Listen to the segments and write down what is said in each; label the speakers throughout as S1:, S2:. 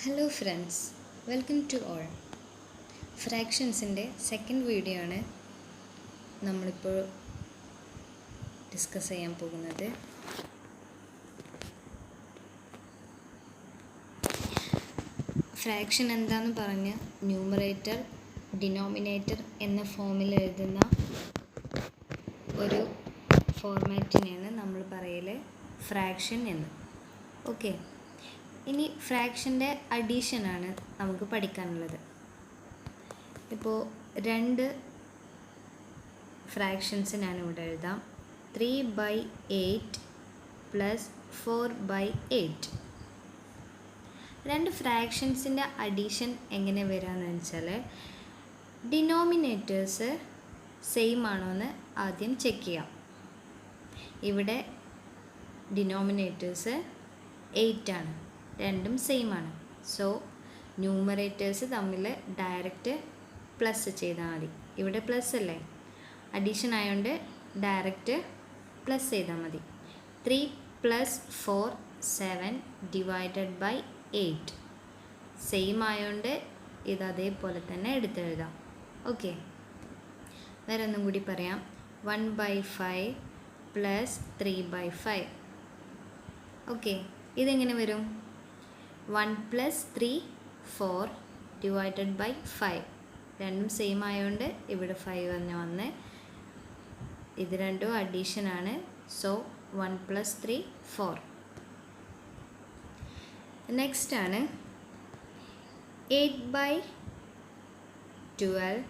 S1: Hello friends, welcome to all. ഫ്രാക്ഷൻസിൻ്റെ second video ആണ് നമ്മളിപ്പോൾ ഡിസ്കസ് ചെയ്യാൻ പോകുന്നത്. ഫ്രാക്ഷൻ എന്താണെന്ന് പറഞ്ഞ് ന്യൂമറേറ്റർ ഡിനോമിനേറ്റർ എന്ന ഫോമിൽ എഴുതുന്ന ഒരു ഫോർമാറ്റിനെയാണ് നമ്മൾ പറയല് ഫ്രാക്ഷൻ എന്ന്. ഓക്കെ, ഇനി ഫ്രാക്ഷൻ്റെ അഡീഷനാണ് നമുക്ക് പഠിക്കാനുള്ളത്. ഇപ്പോൾ രണ്ട് ഫ്രാക്ഷൻസ് ഞാനിവിടെ എഴുതാം. 3/8 + 4/8. രണ്ട് ഫ്രാക്ഷൻസിൻ്റെ അഡീഷൻ എങ്ങനെ വരാമെന്ന് വെച്ചാൽ ഡിനോമിനേറ്റേഴ്സ് സെയിം ആണോ എന്ന് ആദ്യം ചെക്ക് ചെയ്യാം. ഇവിടെ ഡിനോമിനേറ്റേഴ്സ് 8 ആണ്, രണ്ടും സെയിം ആണ്. സോ ന്യൂമറേറ്റേഴ്സ് തമ്മിൽ ഡയറക്റ്റ് പ്ലസ് ചെയ്താൽ മതി. ഇവിടെ പ്ലസ് അല്ലേ, അഡീഷൻ ആയതുകൊണ്ട് ഡയറക്റ്റ് പ്ലസ് ചെയ്താൽ മതി. 3 + 4 7 / 8 സെയിം ആയതുകൊണ്ട് ഇത് അതേപോലെ തന്നെ എടുത്തെഴുതാം. ഓക്കെ, വേറെ ഒന്നും കൂടി പറയാം. 1/5 + 3/5. ഓക്കെ, ഇതെങ്ങനെ വരും? 1 + 3 4 / 5. രണ്ടും സെയിം ആയതുകൊണ്ട് ഇവിടെ 5 തന്നെ വന്ന്. ഇത് രണ്ടും അഡീഷനാണ്. സോ 1 + 3 4. നെക്സ്റ്റ് ആണ് 8/12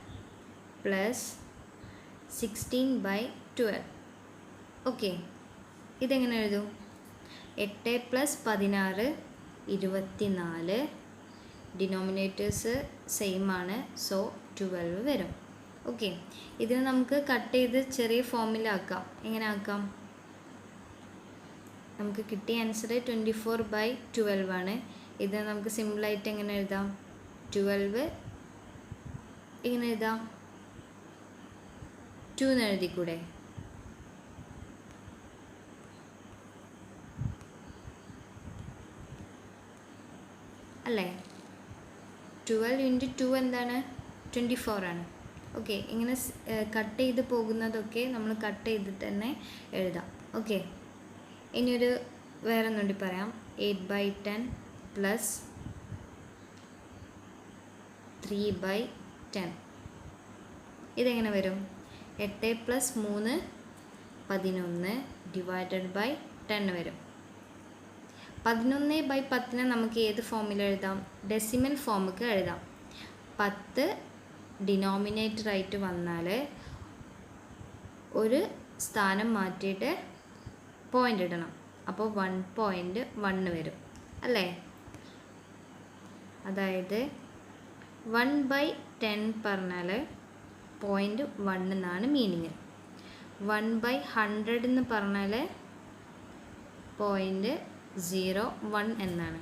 S1: + 16/12. ഓക്കെ, ഇതെങ്ങനെ എഴുതും? 8 + 16 24. ഡിനോമിനേറ്റേഴ്സ് സെയിം ആണ്, സോ 12 വരും. ഓക്കെ, ഇതിന് നമുക്ക് കട്ട് ചെയ്ത് ചെറിയ ഫോമിലാക്കാം. എങ്ങനെ ആക്കാം? നമുക്ക് കിട്ടിയ ആൻസർ 24/12 ആണ്. ഇത് നമുക്ക് സിമ്പിളായിട്ട് എങ്ങനെ എഴുതാം? 12 എങ്ങനെ എഴുതാം? 2 എന്ന് എഴുതിക്കൂടെ? അല്ലേ? 12 × 2 എന്താണ്? 24 ആണ്. ഓക്കെ, ഇങ്ങനെ കട്ട് ചെയ്ത് പോകുന്നതൊക്കെ നമ്മൾ കട്ട് ചെയ്തിട്ട് തന്നെ എഴുതാം. ഓക്കെ, ഇനിയൊരു വേറെ ഒന്നുകൂടി പറയാം. 8/10 + 3/10. ഇതെങ്ങനെ വരും? 8 + 3 11 / 10 വരും. 11/10 നമുക്ക് ഏത് ഫോമിൽ എഴുതാം? ഡെസിമൽ ഫോമിക്ക് എഴുതാം. 10 ഡിനോമിനേറ്റർ ആയിട്ട് വന്നാൽ ഒരു സ്ഥാനം മാറ്റിയിട്ട് പോയിൻ്റ് ഇടണം. അപ്പോൾ 1.1 വരും അല്ലേ? അതായത് 1/10 പറഞ്ഞാൽ 0.1 എന്നാണ് മീനിങ്. 1/100 എന്ന് പറഞ്ഞാൽ 0.01 എന്നാണ്.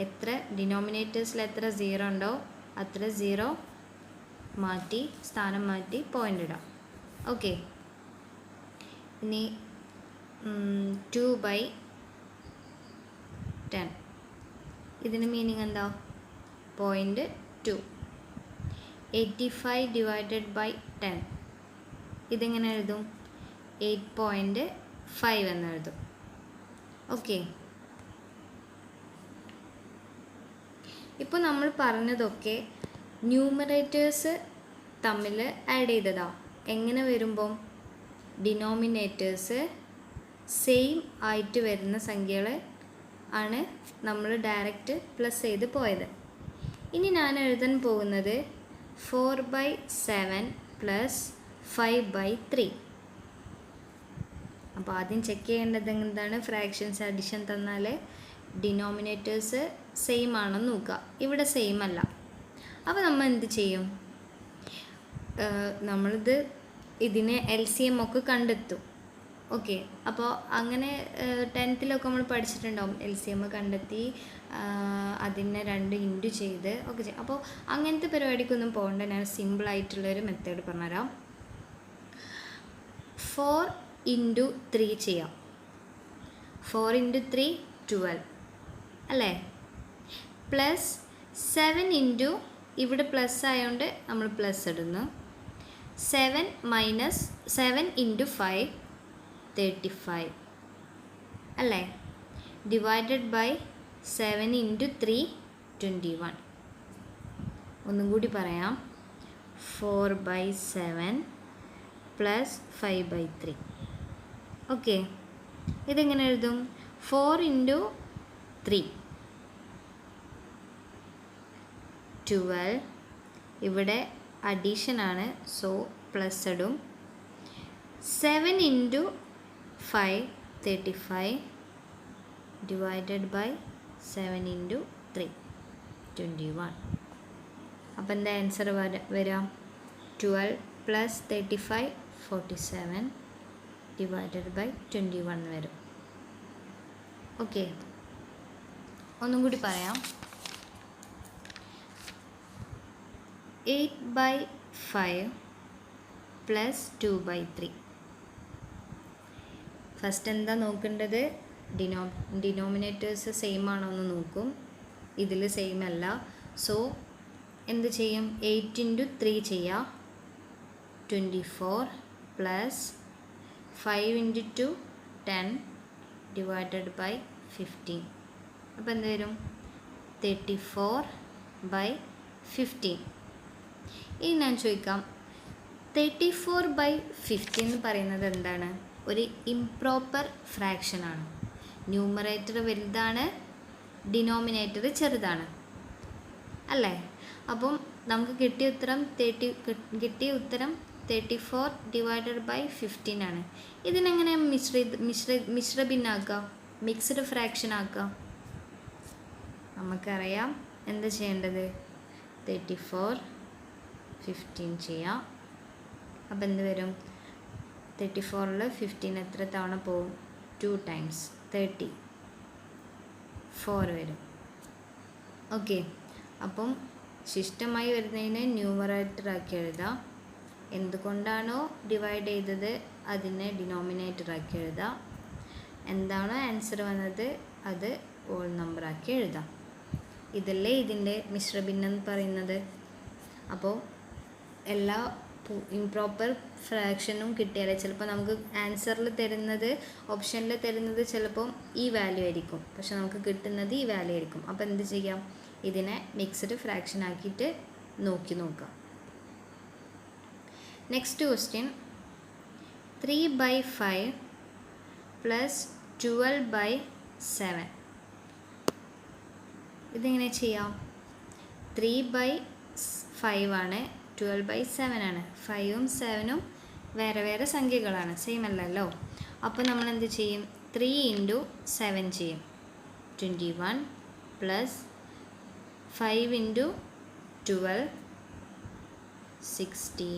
S1: എത്ര ഡിനോമിനേറ്റേഴ്സിൽ എത്ര 0 ഉണ്ടോ അത്ര 0 മാറ്റി സ്ഥാനം മാറ്റി പോയിൻ്റ് ഇടാം. ഓക്കെ, ഇനി 2/10. ഇതിന് മീനിങ് എന്താ? 0.2. 85 / 10. ഇതെങ്ങനെ എഴുതും? 8.5 എന്ന് എഴുതും. ഓക്കെ, ഇപ്പോൾ നമ്മൾ പറഞ്ഞതൊക്കെ ന്യൂമറേറ്റേഴ്സ് തമ്മിൽ ആഡ് ചെയ്തതാ. എങ്ങനെ വരുമ്പം? ഡിനോമിനേറ്റേഴ്സ് സെയിം ആയിട്ട് വരുന്ന സംഖ്യകൾ ആണ് നമ്മൾ ഡയറക്റ്റ് പ്ലസ് ചെയ്ത് പോയത്. ഇനി ഞാൻ എഴുതാൻ പോകുന്നത് 4/7 + 5/3. അപ്പോൾ ആദ്യം ചെക്ക് ചെയ്യേണ്ടത് എന്താണ്? ഫ്രാക്ഷൻസ് അഡിഷൻ തന്നാൽ ഡിനോമിനേറ്റേഴ്സ് സെയിം ആണെന്ന് നോക്കുക. ഇവിടെ സെയിം അല്ല. അപ്പോൾ നമ്മൾ എന്ത് ചെയ്യും? ഇതിനെ LCM ഒക്കെ കണ്ടെത്തും. ഓക്കെ, അപ്പോൾ അങ്ങനെ 10th നമ്മൾ പഠിച്ചിട്ടുണ്ടാവും. LCM കണ്ടെത്തി അതിനെ 2 ഇൻറ്റു ചെയ്ത് ഒക്കെ ചെയ്യും. അപ്പോൾ അങ്ങനത്തെ പരിപാടിക്കൊന്നും പോകണ്ട. ഞാൻ സിമ്പിളായിട്ടുള്ളൊരു മെത്തേഡ് പറഞ്ഞുതരാം. 4 × 3 ചെയ്യാം. 4 × 3 12 അല്ലേ? പ്ലസ് 7 ഇൻറ്റു ഇവിടെ പ്ലസ് ആയതുകൊണ്ട് നമ്മൾ പ്ലസ് ഇടുന്നു. 7 മൈനസ് 7 ഇൻറ്റു 5 35 അല്ലേ? Divided by 7 into 3 21. ഒന്നും കൂടി പറയാം. 4/7 പ്ലസ് 5/3. ഓക്കെ, ഇതെങ്ങനെ എഴുതും? 4 ഇൻറ്റു 3 12. ഇവിടെ അഡീഷനാണ്, സോ പ്ലസ് ഇടും. 7 ഇൻറ്റു 5 35 ഡിവൈഡഡ് ബൈ 7 ഇൻറ്റു 3 21. അപ്പം എന്താ ആൻസർ വരാം? 12 പ്ലസ് 35 47 ഡിവൈഡഡ് ബൈ 21 വരും. ഓക്കെ, ഒന്നും കൂടി പറയാം. 8/5 പ്ലസ് 2/3. ഫസ്റ്റ് എന്താ നോക്കേണ്ടത്? ഡിനോമിനേറ്റേഴ്സ് സെയിം ആണോ എന്ന് നോക്കും. ഇതിൽ സെയിം അല്ല, സോ എന്ത് ചെയ്യും? 8 ഇൻറ്റു 3 ചെയ്യാം. 24 പ്ലസ് 5 ഇൻറ്റു 2 10 ഡിവൈഡഡ് ബൈ 15. അപ്പോൾ എന്ത് വരും? 34/15. ഇനി ഞാൻ ചോദിക്കാം, 34/15 എന്ന് പറയുന്നത് എന്താണ്? ഒരു ഇംപ്രോപ്പർ ഫ്രാക്ഷനാണ്. ന്യൂമറേറ്റർ വലുതാണ്, ഡിനോമിനേറ്റർ ചെറുതാണ് അല്ലേ? അപ്പം നമുക്ക് കിട്ടിയ ഉത്തരം 34 ഡിവൈഡഡ് ബൈ 15 ആണ്. ഇതിനെങ്ങനെ മിശ്ര ഭിന്നാക്കുക? മിക്സ്ഡ് ഫ്രാക്ഷൻ ആക്കുക? നമുക്കറിയാം എന്താ ചെയ്യേണ്ടത്? 34 15 ചെയ്യാം. അപ്പം എന്ത് വരും? 34ൽ 15 എത്ര തവണ പോവും? 2 times 34 വരും. ഓക്കെ, അപ്പം ശിഷ്ടമായി വരുന്നതിനെ ന്യൂമറേറ്റർ ആക്കി എഴുതാം. എന്തുകൊണ്ടാണോ ഡിവൈഡ് ചെയ്തത് അതിനെ ഡിനോമിനേറ്റർ ആക്കി എഴുതാം. എന്താണോ ആൻസർ വന്നത് അത് ഹോൾ നമ്പർ ആക്കി എഴുതാം. ഇതല്ലേ ഇതിൻ്റെ മിശ്രഭിന്നം എന്ന് പറയുന്നത്. അപ്പോൾ എല്ലാ ഇംപ്രോപ്പർ ഫ്രാക്ഷനും കിട്ടിയാലേ ചിലപ്പോൾ നമുക്ക് ആൻസറിൽ തരുന്നത്, ഓപ്ഷനിൽ തരുന്നത് ചിലപ്പോൾ ഈ വാല്യൂ ആയിരിക്കും, പക്ഷെ നമുക്ക് കിട്ടുന്നത് ഈ വാല്യൂ ആയിരിക്കും. അപ്പോൾ എന്ത് ചെയ്യാം? ഇതിനെ മിക്സ്ഡ് ഫ്രാക്ഷൻ ആക്കിയിട്ട് നോക്കാം. Next question, 3/5 plus 12/7. ഇതെങ്ങനെ ചെയ്യാം? 3/5 ആണ്, 12/7 ആണ്. 5ഉം 7ഉം വേറെ വേറെ സംഖ്യകളാണ്, സെയിം അല്ലല്ലോ. അപ്പോൾ നമ്മൾ എന്ത് ചെയ്യും? 3 ഇൻറ്റു 7 ചെയ്യും. 21 പ്ലസ് 5 ഇൻറ്റു 12 60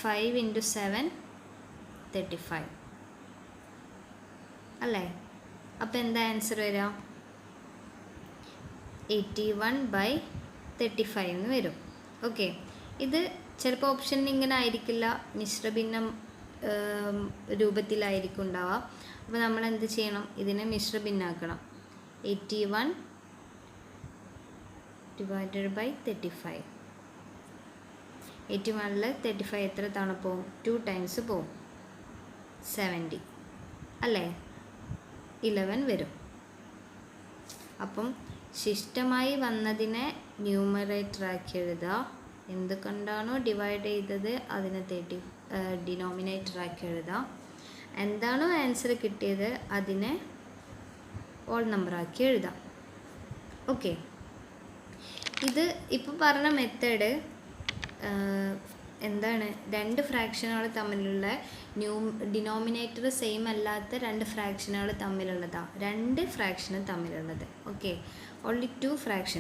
S1: 5 ഇൻറ്റു 7 35 അല്ലേ? അപ്പോൾ എന്താ ആൻസർ വരിക? 81/35 എന്ന് വരും. ഓക്കെ, ഇത് ചിലപ്പോൾ ഓപ്ഷനിൽ ഇങ്ങനെ ആയിരിക്കില്ല, മിശ്രഭിന്നം രൂപത്തിലായിരിക്കും ഉണ്ടാവുക. അപ്പോൾ നമ്മൾ എന്ത് ചെയ്യണം? ഇതിനെ മിശ്രഭിന്നാക്കണം. 81 ഡിവൈഡഡ് ബൈ 35. 81ൽ 35 എത്ര തവണ പോവും? 2 times പോവും. 70 അല്ലേ? 11 വരും. അപ്പം ശിഷ്ടമായി വന്നതിനെ ന്യൂമറേറ്റർ ആക്കി എഴുതുക. എന്തുകൊണ്ടാണോ ഡിവൈഡ് ചെയ്തത് അതിനെ ഡിനോമിനേറ്റർ ആക്കി എഴുതുക. എന്താണോ ആൻസർ കിട്ടിയത് അതിനെ ഹോൾ നമ്പർ ആക്കി എഴുതാം. ഓക്കെ, ഇത് ഇപ്പോൾ പറഞ്ഞ മെത്തേഡ് എന്താണ്? രണ്ട് ഫ്രാക്ഷനുകൾ തമ്മിലുള്ള ഡിനോമിനേറ്റർ സെയിം അല്ലാത്ത രണ്ട് ഫ്രാക്ഷനുകൾ തമ്മിലുള്ളതാണ്. രണ്ട് ഫ്രാക്ഷന് തമ്മിലുള്ളത്. Okay, only 2 fraction.